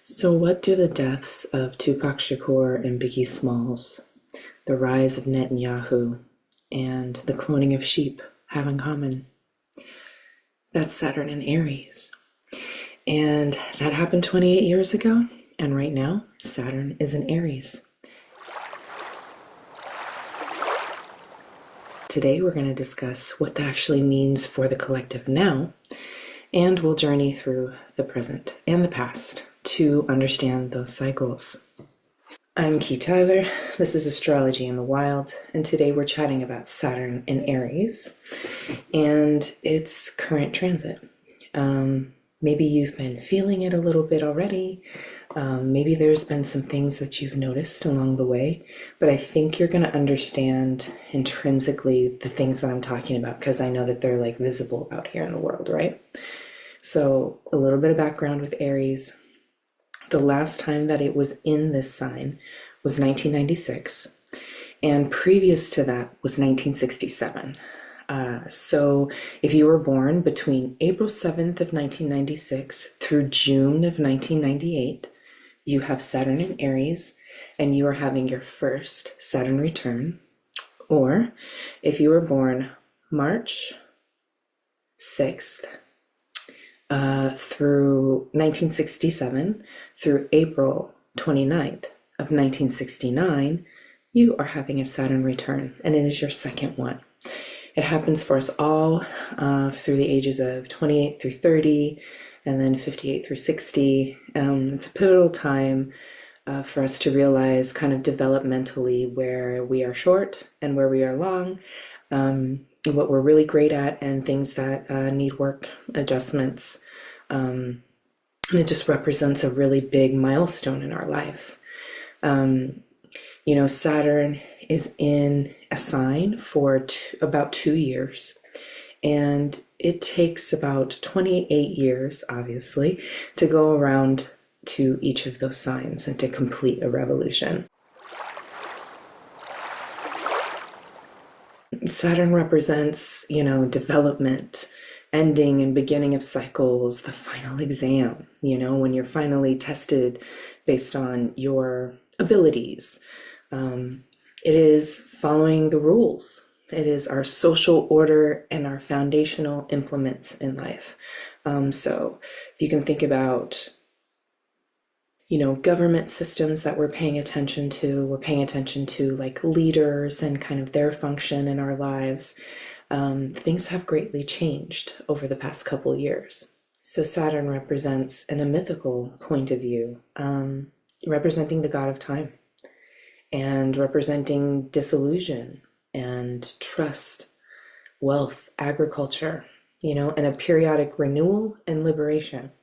So, what do the deaths of Tupac Shakur and Biggie Smalls, the rise of Netanyahu, and the cloning of sheep have in common? That's Saturn and Aries. And that happened 28 years ago, and right now, Saturn is in Aries. Today, we're going to discuss what that actually means for the collective now, and we'll journey through the present and the past to understand those cycles. I'm Key Tyler. This is Astrology in the Wild, and today we're chatting about Saturn in Aries and its current transit. Maybe you've been feeling it a little bit already. Maybe there's been some things that you've noticed along the way, but I think you're going to understand intrinsically the things that I'm talking about because I know that they're like visible out here in the world, right? So, a little bit of background with Aries. The last time that it was in this sign was 1996, and previous to that was 1967. So if you were born between April 7th of 1996 through June of 1998, you have Saturn in Aries, and you are having your first Saturn return. Or if you were born March 6th, through 1967 through April 29th of 1969, you are having a Saturn return, and it is your second one. It happens for us all through the ages of 28 through 30, and then 58 through 60. It's a pivotal time for us to realize kind of developmentally where we are short and where we are long, what we're really great at, and things that need work adjustments. And it just represents a really big milestone in our life. Saturn is in a sign for about 2 years, and it takes about 28 years, obviously, to go around to each of those signs and to complete a revolution. Saturn represents, development, ending and beginning of cycles, the final exam, when you're finally tested based on your abilities. It is following the rules. It is our social order and our foundational implements in life. So if you can think about government systems that we're paying attention to like leaders and kind of their function in our lives. Things have greatly changed over the past couple years. So Saturn represents, in a mythical point of view, representing the god of time and representing disillusion and trust, wealth, agriculture, and a periodic renewal and liberation.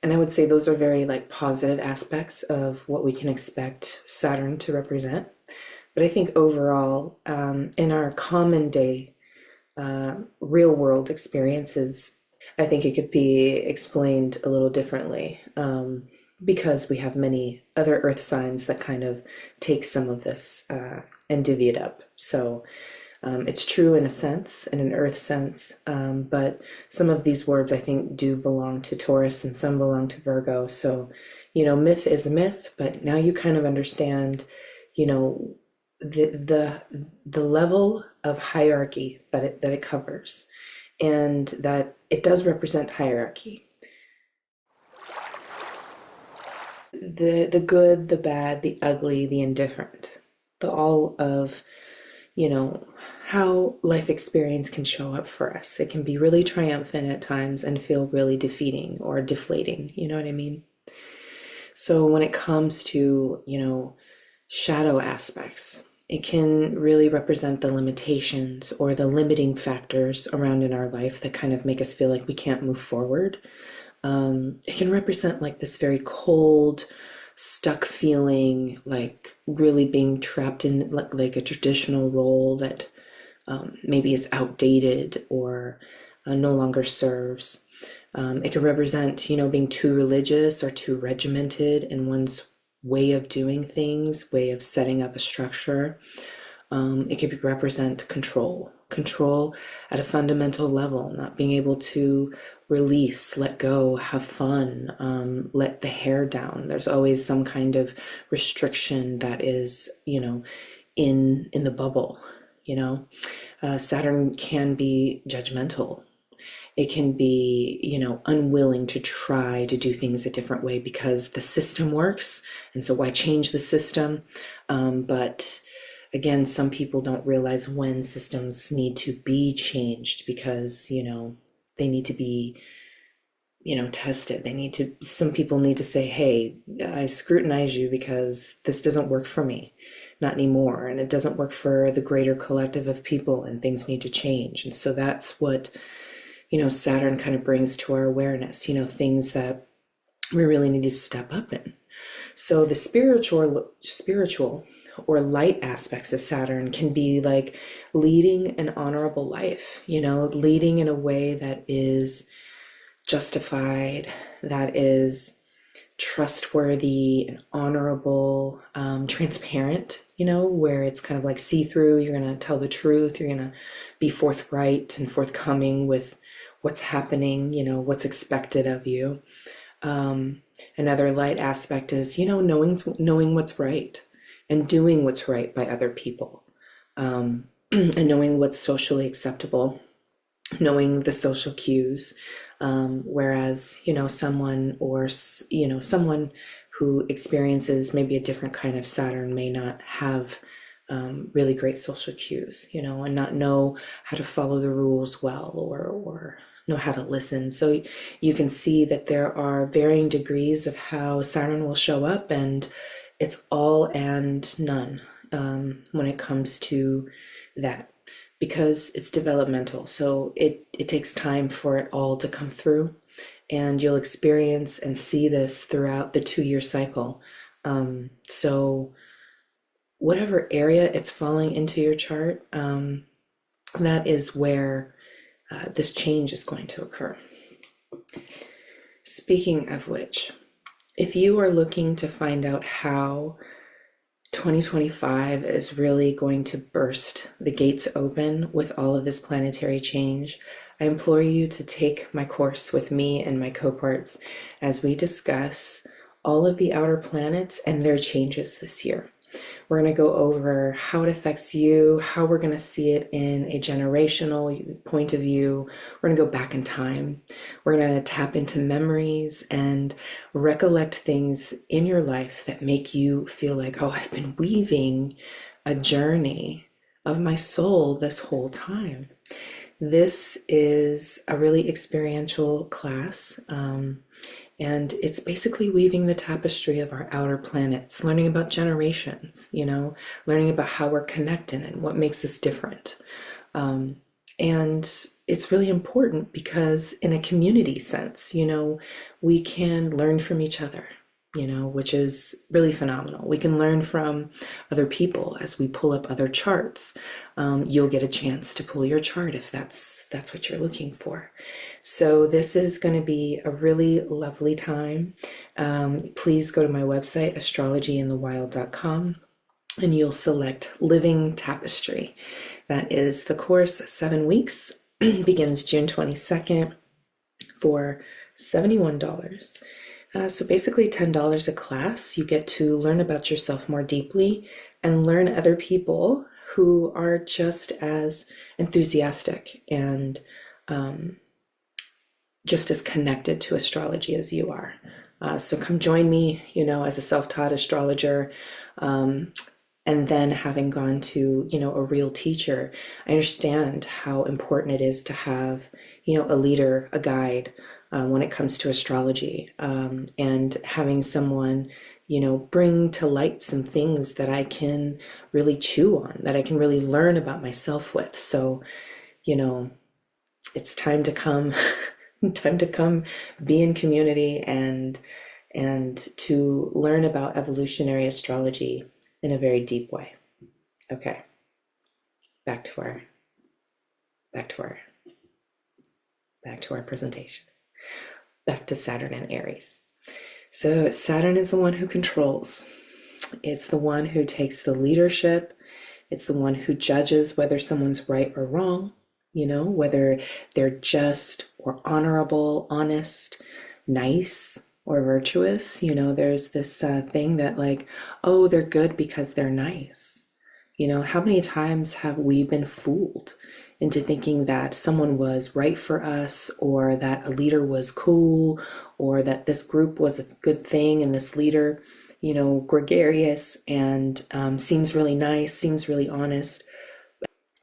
And I would say those are very positive aspects of what we can expect Saturn to represent. But I think overall, in our common day, real world experiences, I think it could be explained a little differently because we have many other earth signs that kind of take some of this and divvy it up. So it's true in a sense, in an earth sense, but some of these words I think do belong to Taurus and some belong to Virgo. So, myth is a myth, but now you kind of understand, the level of hierarchy that it covers, and that it does represent hierarchy. The good, the bad, the ugly, the indifferent, the all of how life experience can show up for us. It can be really triumphant at times and feel really defeating or deflating. You know what I mean? So when it comes to, shadow aspects, it can really represent the limitations or the limiting factors around in our life that kind of make us feel like we can't move forward. It can represent this very cold, stuck feeling, like really being trapped in like a traditional role that maybe is outdated or no longer serves. It can represent, being too religious or too regimented in one's way of doing things, way of setting up a structure. It could represent control at a fundamental level, not being able to release, let go, have fun, let the hair down. There's always some kind of restriction that is, in the bubble. Saturn can be judgmental. It can be, unwilling to try to do things a different way because the system works. And so why change the system? But again, some people don't realize when systems need to be changed because, they need to be, tested. Some people need to say, hey, I scrutinize you because this doesn't work for me, not anymore. And it doesn't work for the greater collective of people, and things need to change. And so that's what, Saturn kind of brings to our awareness, things that we really need to step up in. So the spiritual or light aspects of Saturn can be like leading an honorable life, leading in a way that is justified, that is trustworthy and honorable, transparent, where it's kind of like see-through. You're going to tell the truth. You're going to be forthright and forthcoming with what's happening, what's expected of you. Another light aspect is, knowing what's right and doing what's right by other people, and knowing what's socially acceptable, knowing the social cues. Whereas, someone who experiences maybe a different kind of Saturn may not have really great social cues, and not know how to follow the rules well, or know how to listen. So you can see that there are varying degrees of how Saturn will show up, and it's all and none when it comes to that, because it's developmental. So it takes time for it all to come through, and you'll experience and see this throughout the 2-year cycle. So whatever area it's falling into your chart, that is where this change is going to occur. Speaking of which, if you are looking to find out how 2025 is really going to burst the gates open with all of this planetary change, I implore you to take my course with me and my co-parts as we discuss all of the outer planets and their changes this year. We're going to go over how it affects you, how we're going to see it in a generational point of view. We're going to go back in time. We're going to tap into memories and recollect things in your life that make you feel like, oh, I've been weaving a journey of my soul this whole time. This is a really experiential class. And it's basically weaving the tapestry of our outer planets, learning about generations, learning about how we're connected and what makes us different. And it's really important because in a community sense, we can learn from each other, which is really phenomenal. We can learn from other people as we pull up other charts. You'll get a chance to pull your chart if that's what you're looking for. So this is going to be a really lovely time. Please go to my website, astrologyinthewild.com, and you'll select Living Tapestry. That is the course, 7 weeks, begins June 22nd for $71. So basically $10 a class. You get to learn about yourself more deeply and learn other people who are just as enthusiastic and just as connected to astrology as you are. So come join me, as a self-taught astrologer. And then having gone to, a real teacher, I understand how important it is to have, a leader, a guide, when it comes to astrology, and having someone, bring to light some things that I can really chew on, that I can really learn about myself with. So, it's time to come, be in community and to learn about evolutionary astrology in a very deep way. Okay, back to our presentation. Back to Saturn and Aries. So Saturn is the one who controls. It's the one who takes the leadership. It's the one who judges whether someone's right or wrong. whether they're just or honorable, honest, nice, or virtuous. There's this thing that, like, oh, they're good because they're nice. How many times have we been fooled into thinking that someone was right for us, or that a leader was cool, or that this group was a good thing, and this leader, gregarious and seems really nice, seems really honest,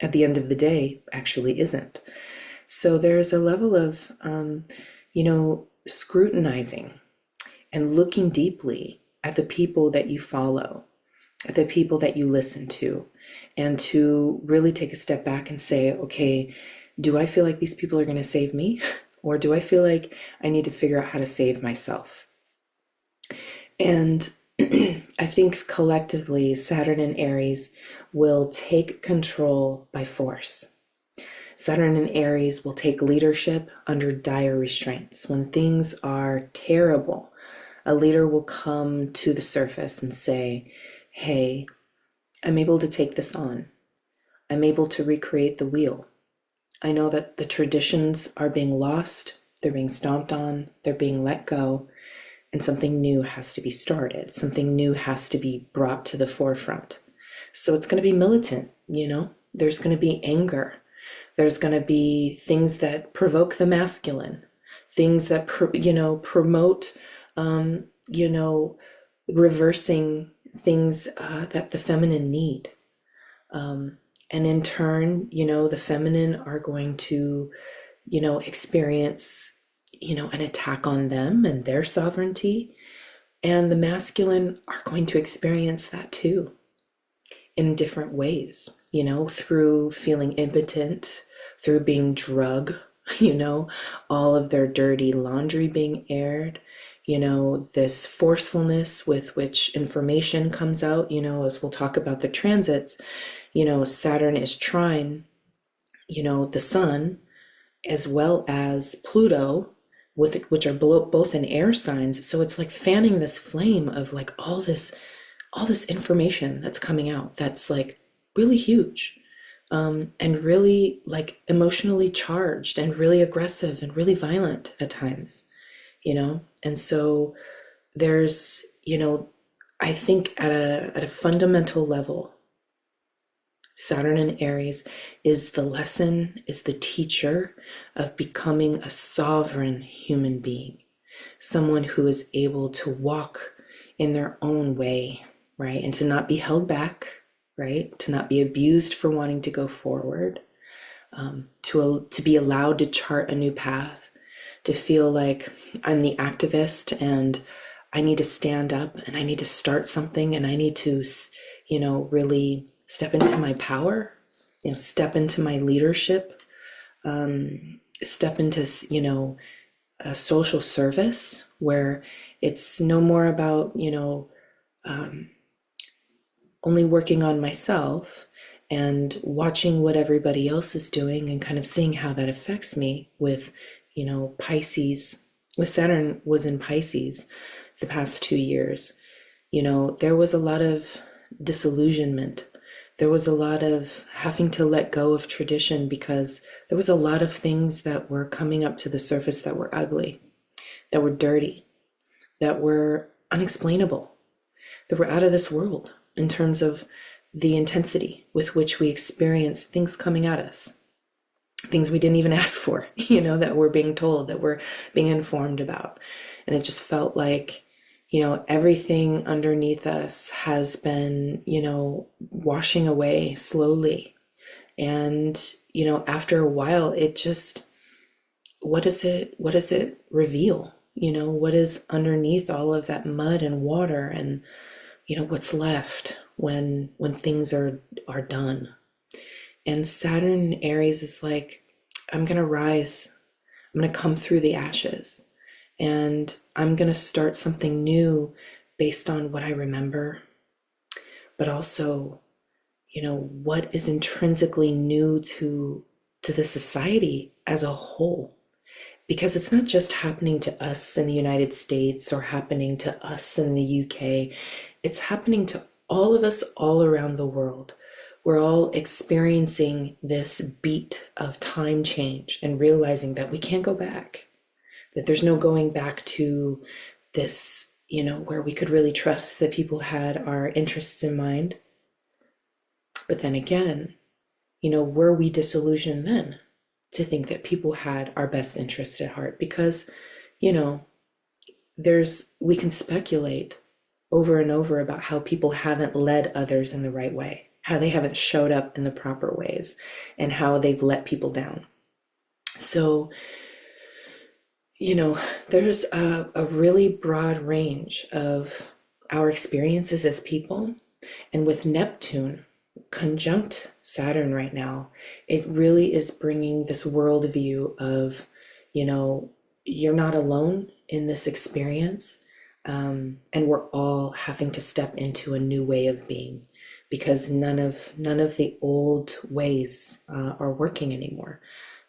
at the end of the day, actually isn't. So there's a level of, scrutinizing and looking deeply at the people that you follow, at the people that you listen to, and to really take a step back and say, okay, do I feel like these people are going to save me? Or do I feel like I need to figure out how to save myself? And I think collectively, Saturn and Aries will take control by force. Saturn and Aries will take leadership under dire restraints. When things are terrible, a leader will come to the surface and say, hey, I'm able to take this on. I'm able to recreate the wheel. I know that the traditions are being lost, they're being stomped on, they're being let go, and something new has to be started. Something new has to be brought to the forefront. So it's going to be militant, There's going to be anger. There's going to be things that provoke the masculine, things that, promote, reversing things that the feminine need. And in turn, the feminine are going to, experience, an attack on them and their sovereignty. And the masculine are going to experience that too, in different ways, through feeling impotent, through being drug, all of their dirty laundry being aired, this forcefulness with which information comes out, as we'll talk about the transits. Saturn is trine, the sun, as well as Pluto, which are both in air signs. So it's like fanning this flame of like all this information that's coming out that's like really huge, and really like emotionally charged and really aggressive and really violent at times, And so there's, I think at a fundamental level, Saturn in Aries is the lesson, is the teacher of becoming a sovereign human being, someone who is able to walk in their own way, right? And to not be held back, right? To not be abused for wanting to go forward, to be allowed to chart a new path, to feel like I'm the activist and I need to stand up and I need to start something and I need to, really step into my power, step into my leadership, step into, a social service where it's no more about, only working on myself and watching what everybody else is doing and kind of seeing how that affects me with, Pisces. With Saturn was in Pisces the past 2 years, there was a lot of disillusionment. There was a lot of having to let go of tradition because there was a lot of things that were coming up to the surface that were ugly, that were dirty, that were unexplainable, that were out of this world in terms of the intensity with which we experience things coming at us, things we didn't even ask for, that we're being told, that we're being informed about. And it just felt like, everything underneath us has been, washing away slowly. And, after a while, it just, what does it reveal? What is underneath all of that mud and water, and, what's left when things are done. And Saturn in Aries is like, I'm going to rise. I'm going to come through the ashes. And I'm going to start something new based on what I remember, but also, what is intrinsically new to the society as a whole. Because it's not just happening to us in the United States or happening to us in the UK. It's happening to all of us all around the world, we're all experiencing this beat of time change and realizing that we can't go back, that there's no going back to this, where we could really trust that people had our interests in mind. But then again, were we disillusioned then to think that people had our best interest at heart? Because, you know, we can speculate over and over about how people haven't led others in the right way, how they haven't showed up in the proper ways, and how they've let people down. So, there's a really broad range of our experiences as people. And with Neptune conjunct Saturn right now, it really is bringing this worldview of, you're not alone in this experience. And we're all having to step into a new way of being, because none of the old ways are working anymore.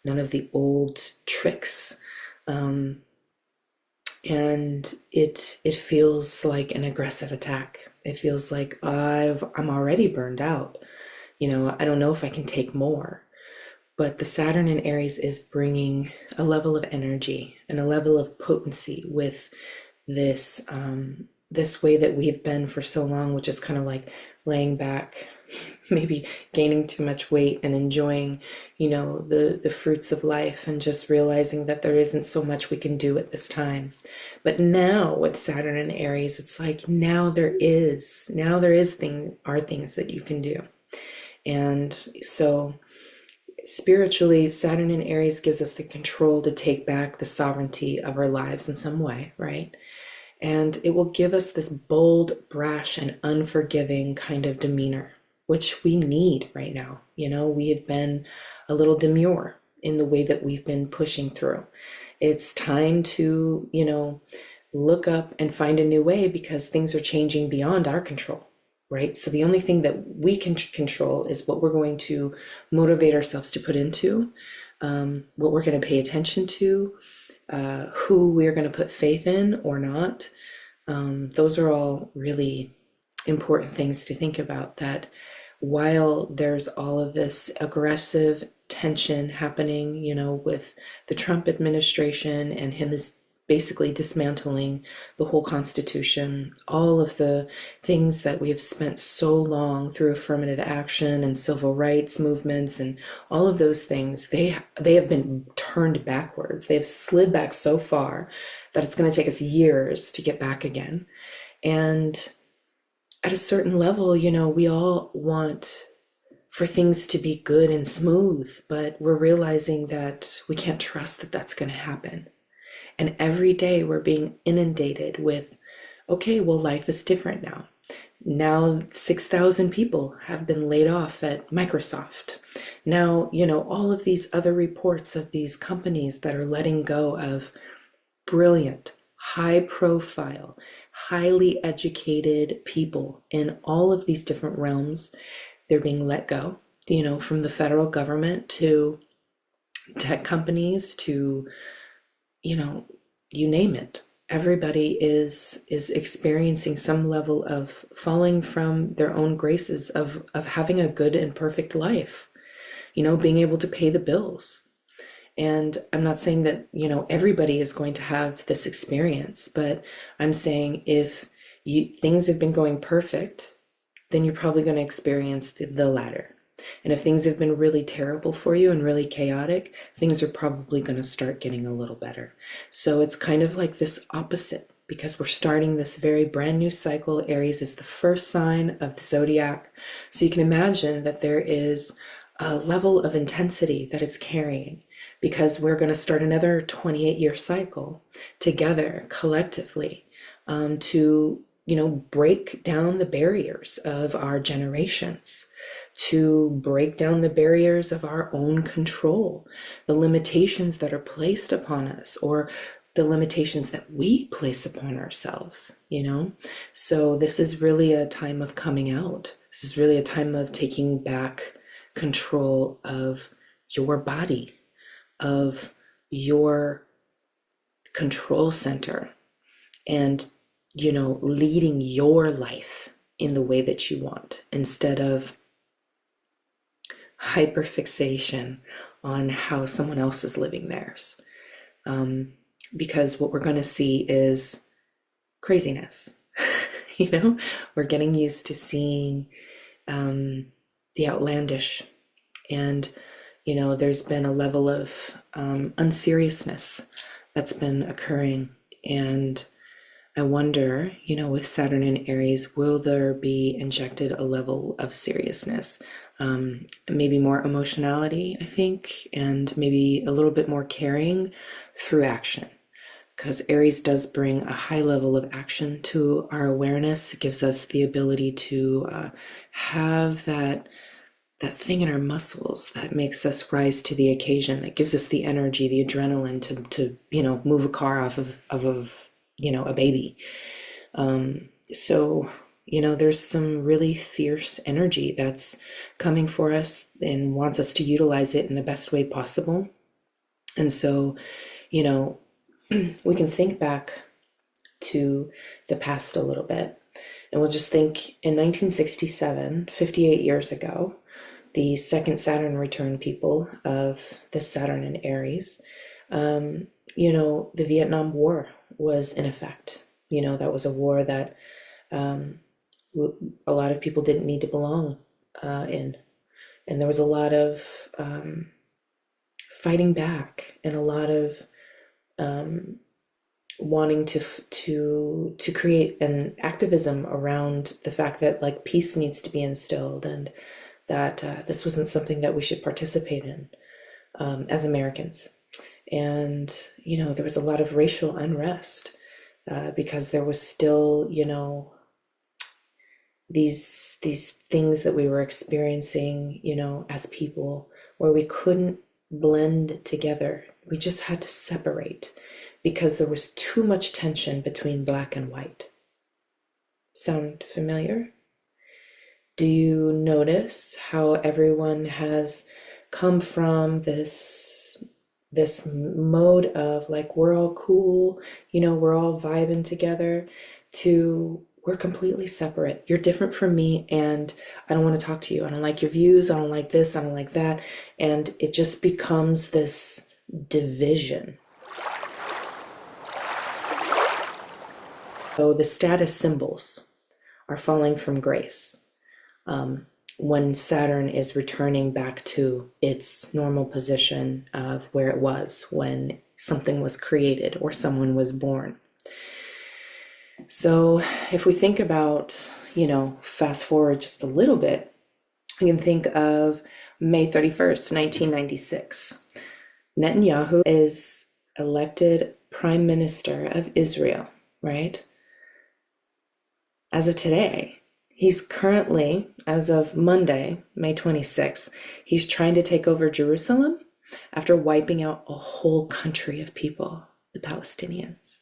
None of the old tricks. And it feels like an aggressive attack. It feels like I'm already burned out. I don't know if I can take more. But the Saturn in Aries is bringing a level of energy and a level of potency with this way that we've been for so long, which is kind of like laying back, maybe gaining too much weight and enjoying, the fruits of life, and just realizing that there isn't so much we can do at this time. But now with Saturn and Aries, it's like now there are things that you can do. And so spiritually, Saturn in Aries gives us the control to take back the sovereignty of our lives in some way, right? And it will give us this bold, brash, and unforgiving kind of demeanor, which we need right now. We have been a little demure in the way that we've been pushing through. It's time to, look up and find a new way, because things are changing beyond our control, right? So the only thing that we can control is what we're going to motivate ourselves to put into, what we're going to pay attention to, who we're going to put faith in or not. Those are all really important things to think about, that while there's all of this aggressive tension happening, with the Trump administration and him is basically dismantling the whole Constitution, all of the things that we have spent so long through affirmative action and civil rights movements and all of those things, they have been turned backwards. They have slid back so far that it's going to take us years to get back again. And at a certain level, we all want for things to be good and smooth, but we're realizing that we can't trust that that's going to happen. And every day we're being inundated with, okay, well, life is different now. Now 6,000 people have been laid off at Microsoft. Now, all of these other reports of these companies that are letting go of brilliant, high profile, highly educated people in all of these different realms, they're being let go, from the federal government to tech companies to you name it. Everybody is experiencing some level of falling from their own graces of having a good and perfect life, being able to pay the bills. And I'm not saying that, everybody is going to have this experience, but I'm saying if things have been going perfect, then you're probably going to experience the latter. And if things have been really terrible for you and really chaotic, things are probably going to start getting a little better. So it's kind of like this opposite, because we're starting this very brand new cycle. Aries is the first sign of the zodiac. So you can imagine that there is a level of intensity that it's carrying, because we're going to start another 28-year cycle together collectively, to, break down the barriers of our generations, to break down the barriers of our own control, the limitations that are placed upon us, or the limitations that we place upon ourselves, So this is really a time of coming out. This is really a time of taking back control of your body, of your control center, and, leading your life in the way that you want, instead of hyperfixation on how someone else is living theirs. Because what we're going to see is craziness. You know, we're getting used to seeing the outlandish, and there's been a level of unseriousness that's been occurring. And I wonder, with Saturn in Aries, will there be injected a level of seriousness? Maybe more emotionality, I think, and maybe a little bit more caring through action. Because Aries does bring a high level of action to our awareness. It gives us the ability to have that thing in our muscles that makes us rise to the occasion, that gives us the energy, the adrenaline to move a car off of a baby. So there's some really fierce energy that's coming for us and wants us to utilize it in the best way possible. And so we can think back to the past a little bit, and we'll just think in 1967, 58 years ago, the second Saturn return people of this Saturn in Aries, the Vietnam War was in effect. That was a war that a lot of people didn't need to belong in. And there was a lot of fighting back, and a lot of wanting to create an activism around the fact that like peace needs to be instilled, and that this wasn't something that we should participate in as Americans. And there was a lot of racial unrest because there was still these things that we were experiencing as people, where we couldn't blend together. We just had to separate because there was too much tension between black and white. Sound familiar? Do you notice how everyone has come from this mode of like, we're all cool, we're all vibing together, to we're completely separate. You're different from me, and I don't want to talk to you. I don't like your views. I don't like this. I don't like that. And it just becomes this division. So the status symbols are falling from grace when Saturn is returning back to its normal position of where it was when something was created or someone was born. So if we think about, fast forward just a little bit, we can think of May 31st, 1996. Netanyahu is elected Prime Minister of Israel, right? As of today, he's currently, as of Monday, May 26th, he's trying to take over Jerusalem after wiping out a whole country of people, the Palestinians.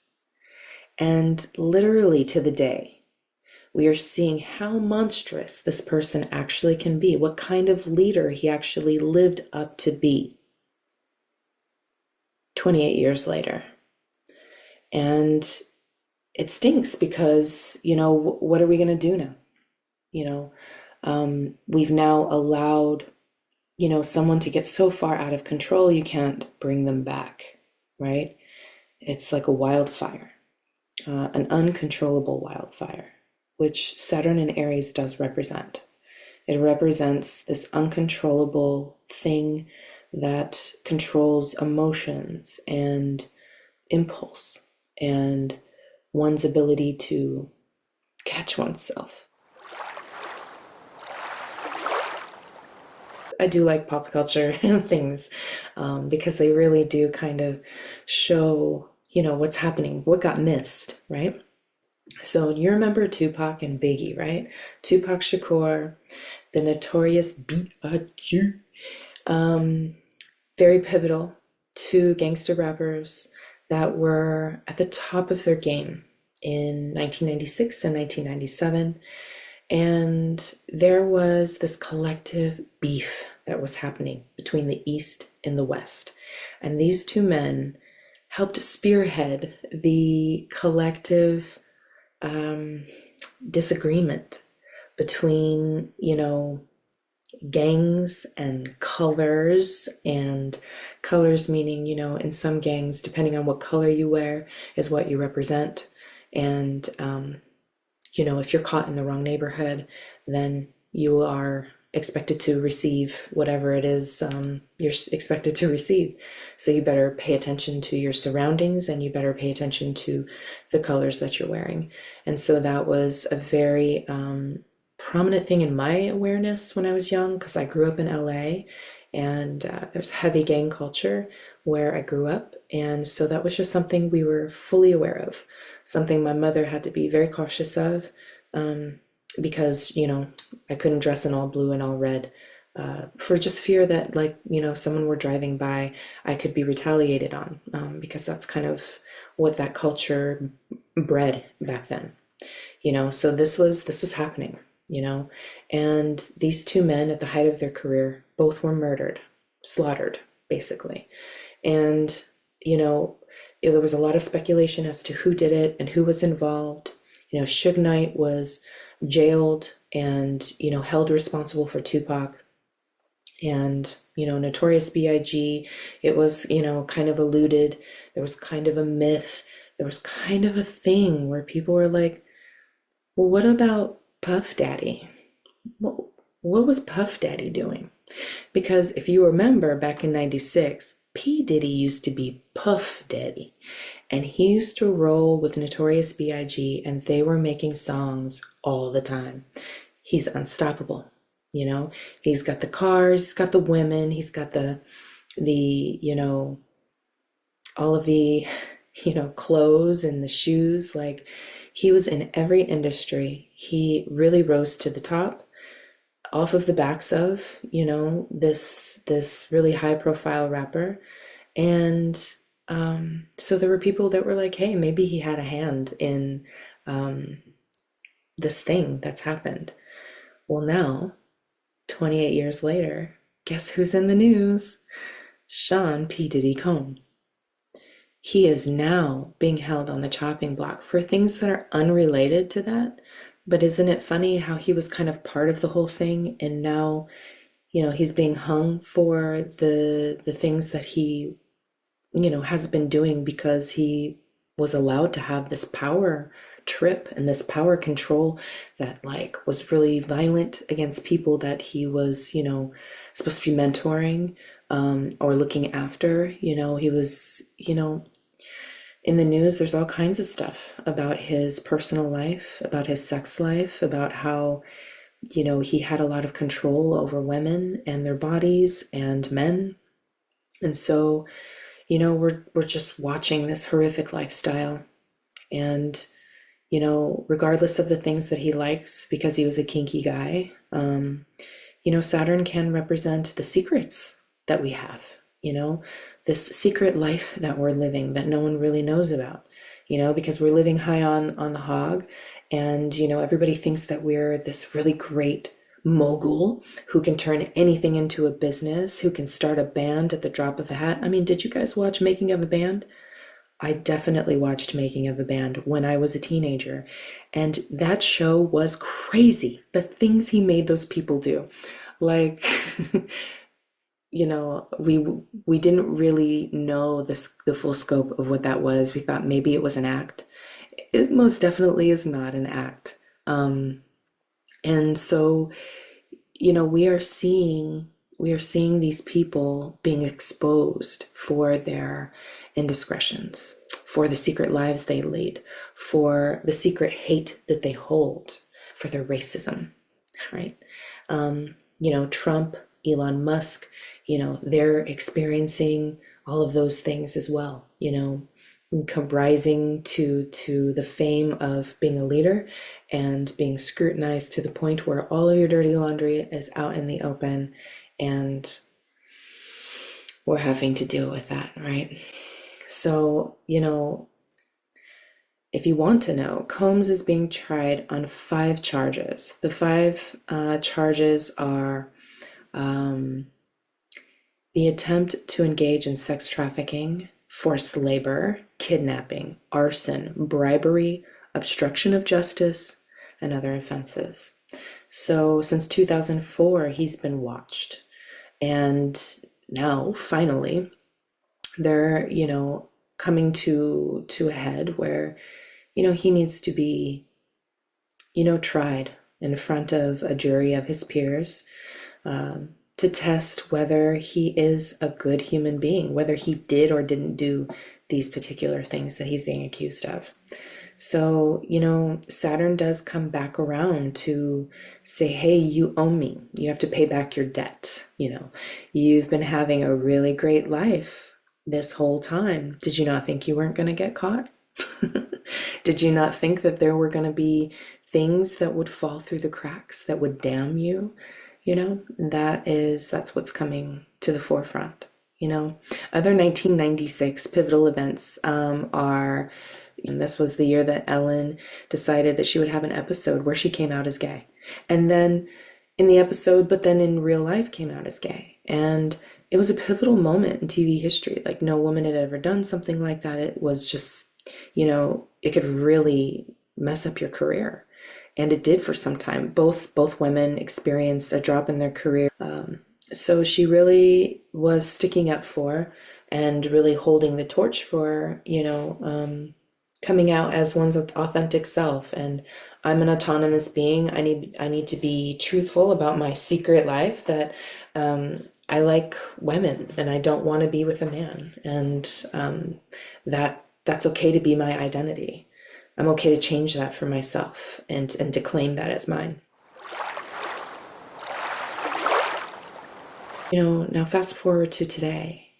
And literally to the day, we are seeing how monstrous this person actually can be, what kind of leader he actually lived up to be 28 years later. And it stinks because, what are we going to do now? We've now allowed, someone to get so far out of control, you can't bring them back, right? It's like a wildfire. An uncontrollable wildfire, which Saturn in Aries does represent. It represents this uncontrollable thing that controls emotions and impulse and one's ability to catch oneself. I do like pop culture things because they really do kind of show what's happening, what got missed, right? So you remember Tupac and Biggie, right? Tupac Shakur, the notorious B.I.G. Very pivotal, two gangster rappers that were at the top of their game in 1996 and 1997. And there was this collective beef that was happening between the East and the West. And these two men helped spearhead the collective disagreement between, gangs and colors, and colors meaning, in some gangs, depending on what color you wear, is what you represent. And, if you're caught in the wrong neighborhood, then you are expected to receive whatever it is you're expected to receive. So you better pay attention to your surroundings and you better pay attention to the colors that you're wearing. And so that was a very prominent thing in my awareness when I was young, because I grew up in LA, and there's heavy gang culture where I grew up. And so that was just something we were fully aware of, something my mother had to be very cautious of, because, I couldn't dress in all blue and all red, for just fear that, like, someone were driving by, I could be retaliated on, because that's kind of what that culture bred back then. So this was happening, and these two men at the height of their career both were murdered, slaughtered, basically. And there was a lot of speculation as to who did it and who was involved. Suge Knight was jailed and held responsible for Tupac. And Notorious B.I.G., it was kind of alluded. There was kind of a myth. There was kind of a thing where people were like, well, what about Puff Daddy? What was Puff Daddy doing? Because if you remember back in 96, P. Diddy used to be Puff Daddy. And he used to roll with Notorious B.I.G. and they were making songs all the time. He's unstoppable. He's got the cars, he's got the women, he's got the all of the, clothes and the shoes. Like, he was in every industry. He really rose to the top off of the backs of, this really high profile rapper. And so there were people that were like, hey, maybe he had a hand in this thing that's happened. Well, now, 28 years later, guess who's in the news? Sean P. Diddy Combs. He is now being held on the chopping block for things that are unrelated to that. But isn't it funny how he was kind of part of the whole thing, and now, he's being hung for the things that he, has been doing because he was allowed to have this power trip and this power control that, like, was really violent against people that he was, supposed to be mentoring, or looking after. He was, in the news, there's all kinds of stuff about his personal life, about his sex life, about how, he had a lot of control over women and their bodies and men. And so, we're just watching this horrific lifestyle. And, regardless of the things that he likes, because he was a kinky guy, Saturn can represent the secrets that we have, this secret life that we're living that no one really knows about, because we're living high on the hog. And, everybody thinks that we're this really great mogul who can turn anything into a business, who can start a band at the drop of a hat. I mean, did you guys watch Making of a Band? I definitely watched Making of a Band when I was a teenager. And that show was crazy. The things he made those people do. Like, we didn't really know the full scope of what that was. We thought maybe it was an act. It most definitely is not an act. And so, we are seeing these people being exposed for their indiscretions, for the secret lives they lead, for the secret hate that they hold, for their racism, right? Trump, Elon Musk, they're experiencing all of those things as well, rising to the fame of being a leader and being scrutinized to the point where all of your dirty laundry is out in the open, and we're having to deal with that, right? So, if you want to know, Combs is being tried on 5 charges. The 5 charges are the attempt to engage in sex trafficking, forced labor, kidnapping, arson, bribery, obstruction of justice, and other offenses. So since 2004, he's been watched. And now, finally, they're, coming to a head where, he needs to be, tried in front of a jury of his peers, to test whether he is a good human being, whether he did or didn't do these particular things that he's being accused of. So, Saturn does come back around to say, hey, you owe me. You have to pay back your debt. You've been having a really great life this whole time. Did you not think you weren't going to get caught? Did you not think that there were going to be things that would fall through the cracks that would damn you? That's what's coming to the forefront. Other 1996 pivotal events are, and this was the year that Ellen decided that she would have an episode where she came out as gay. And then in the episode, but then in real life came out as gay. And it was a pivotal moment in TV history. Like no woman had ever done something like that. It was just, it could really mess up your career. And it did for some time. Both women experienced a drop in their career. So she really was sticking up for and really holding the torch for, coming out as one's authentic self. And I'm an autonomous being. I need to be truthful about my secret life, that I like women and I don't want to be with a man. And that's okay to be my identity. I'm okay to change that for myself and to claim that as mine. Now fast forward to today,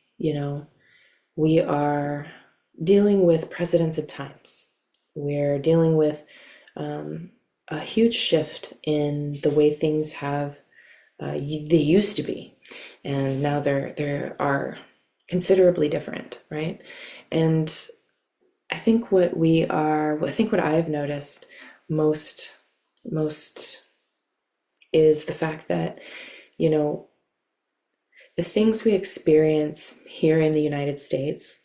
we are dealing with precedented times. We're dealing with a huge shift in the way things they used to be. And now they are considerably different, right? And I think what I've noticed most is the fact that, the things we experience here in the United States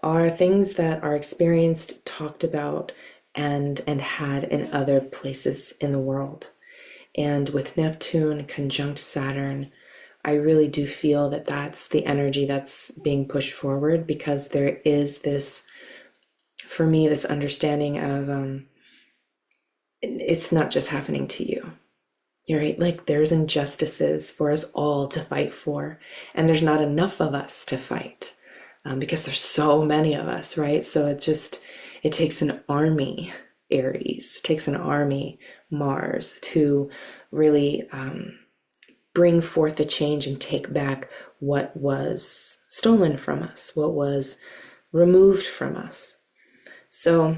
are things that are experienced, talked about, and had in other places in the world. And with Neptune conjunct Saturn, I really do feel that that's the energy that's being pushed forward, because there is this, for me, this understanding of it's not just happening to you. You're right, like there's injustices for us all to fight for, and there's not enough of us to fight, because there's so many of us, right? So it takes an army, Aries, takes an army, Mars, to really bring forth the change and take back what was stolen from us, what was removed from us. So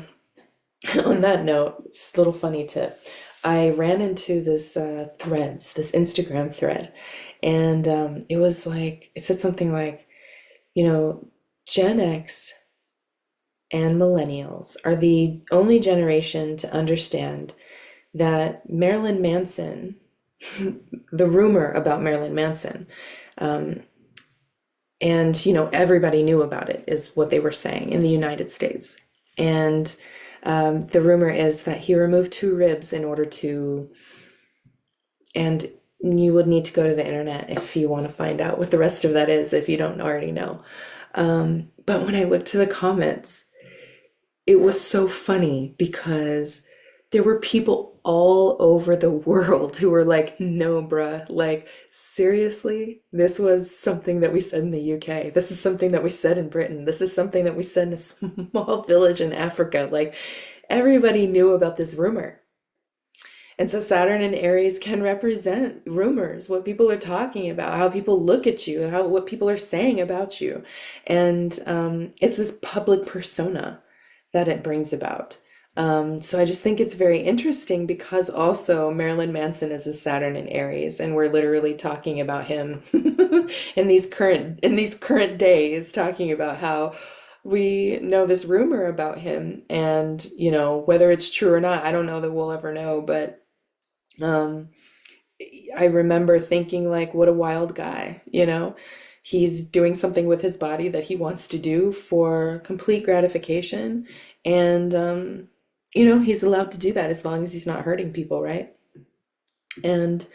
on that note, it's a little funny tip. I ran into this this Instagram thread, and it said something like, Gen X and millennials are the only generation to understand that Marilyn Manson, the rumor about Marilyn Manson, and everybody knew about it, is what they were saying in the United States. And the rumor is that he removed 2 ribs in order to, and you would need to go to the internet if you want to find out what the rest of that is, if you don't already know. But when I looked to the comments, it was so funny, because there were people all over the world who were like, no, bruh, like, seriously? This was something that we said in the UK. This is something that we said in Britain. This is something that we said in a small village in Africa. Like, everybody knew about this rumor. And so Saturn and Aries can represent rumors, what people are talking about, how people look at you, what people are saying about you. And it's this public persona that it brings about. So I just think it's very interesting, because also Marilyn Manson is a Saturn in Aries, and we're literally talking about him in these current days, talking about how we know this rumor about him, and whether it's true or not, I don't know that we'll ever know. But I remember thinking, like, what a wild guy, he's doing something with his body that he wants to do for complete gratification, and he's allowed to do that as long as he's not hurting people, right? And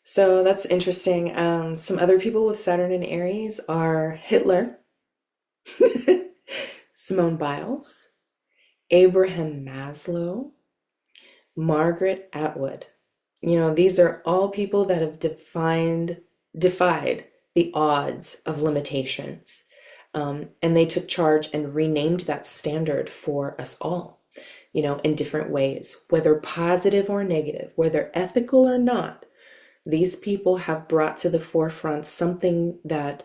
so that's interesting. Some other people with Saturn and Aries are Hitler, Simone Biles, Abraham Maslow, Margaret Atwood. These are all people that have defied the odds of limitations. And they took charge and renamed that standard for us all, in different ways, whether positive or negative, whether ethical or not. These people have brought to the forefront something that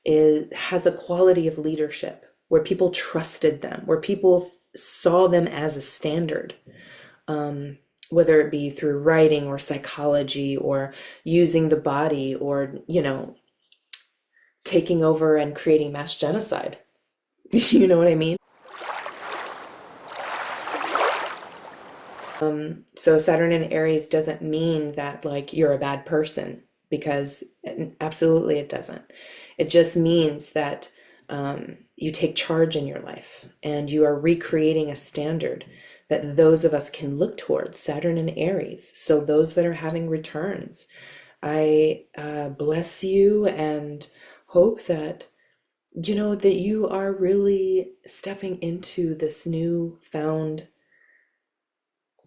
has a quality of leadership, where people trusted them, where people saw them as a standard, whether it be through writing or psychology or using the body or, taking over and creating mass genocide. You know what I mean? So Saturn in Aries doesn't mean that like you're a bad person, because absolutely it doesn't. It just means that you take charge in your life and you are recreating a standard that those of us can look towards, Saturn in Aries. So those that are having returns, I bless you and hope that that you are really stepping into this new found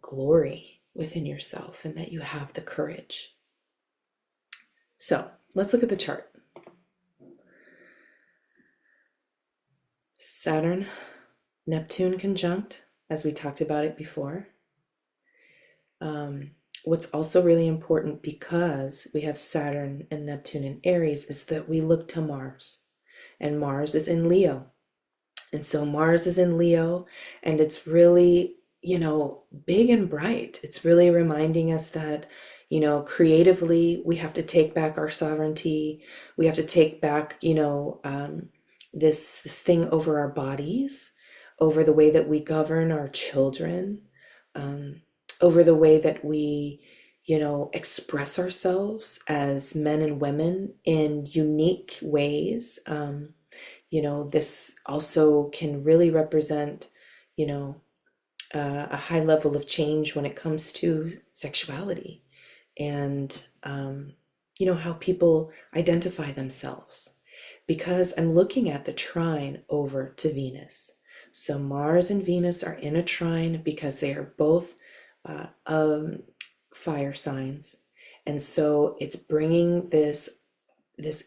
glory within yourself and that you have the courage. So let's look at the chart. Saturn, Neptune conjunct, as we talked about it before. What's also really important, because we have Saturn and Neptune in Aries, is that we look to Mars. And Mars is in Leo. And so Mars is in Leo, and it's really, big and bright. It's really reminding us that, creatively, we have to take back our sovereignty. We have to take back, this thing over our bodies, over the way that we govern our children, over the way that we, express ourselves as men and women in unique ways. This also can really represent, a high level of change when it comes to sexuality and, how people identify themselves. Because I'm looking at the trine over to Venus. So Mars and Venus are in a trine because they are both fire signs. And so it's bringing this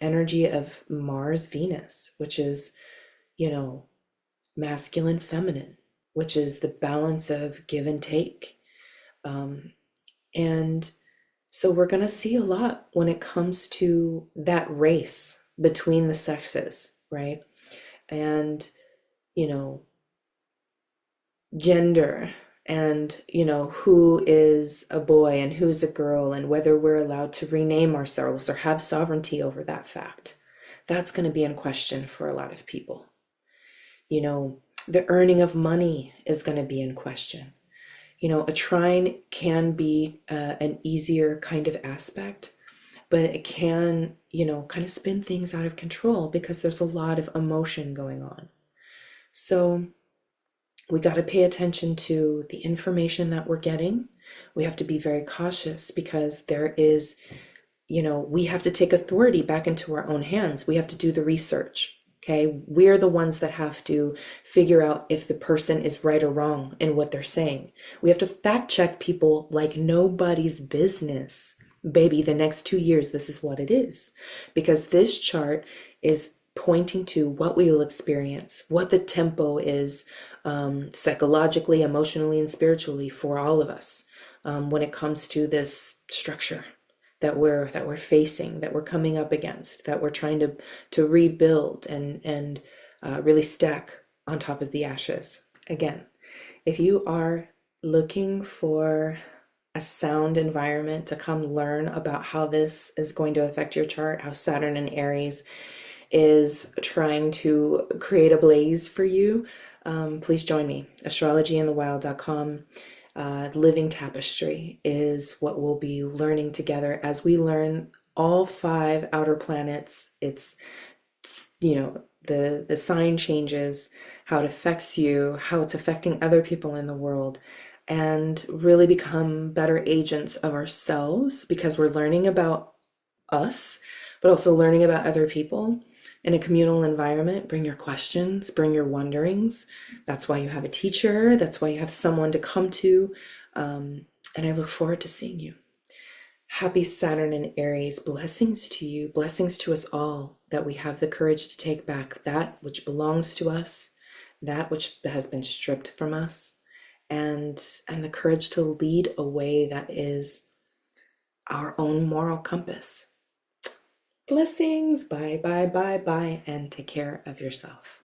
energy of Mars Venus, which is, masculine feminine, which is the balance of give and take. And so we're going to see a lot when it comes to that race between the sexes, right? And, gender, and, who is a boy and who's a girl, and whether we're allowed to rename ourselves or have sovereignty over that fact. That's going to be in question for a lot of people. The earning of money is going to be in question. A trine can be an easier kind of aspect, but it can, kind of spin things out of control because there's a lot of emotion going on. So we got to pay attention to the information that we're getting. We have to be very cautious because there is, we have to take authority back into our own hands. We have to do the research. Okay, we're the ones that have to figure out if the person is right or wrong in what they're saying. We have to fact check people like nobody's business. Baby, the next 2 years, this is what it is. Because this chart is pointing to what we will experience, what the tempo is, psychologically, emotionally, and spiritually for all of us, when it comes to this structure that we're facing, that we're coming up against, that we're trying to rebuild and really stack on top of the ashes. Again, if you are looking for a sound environment to come learn about how this is going to affect your chart, how Saturn and Aries is trying to create a blaze for you, please join me. Astrologyinthewild.com. Living Tapestry is what we'll be learning together as we learn all 5 outer planets. It's the sign changes how it affects you, how it's affecting other people in the world, and really become better agents of ourselves because we're learning about us, but also learning about other people in a communal environment. Bring your questions, bring your wonderings. That's why you have a teacher. That's why you have someone to come to. And I look forward to seeing you. Happy Saturn and Aries. Blessings to you, blessings to us all, that we have the courage to take back that which belongs to us, that which has been stripped from us, and the courage to lead a way that is our own moral compass. Blessings. Bye, bye, bye, bye, and take care of yourself.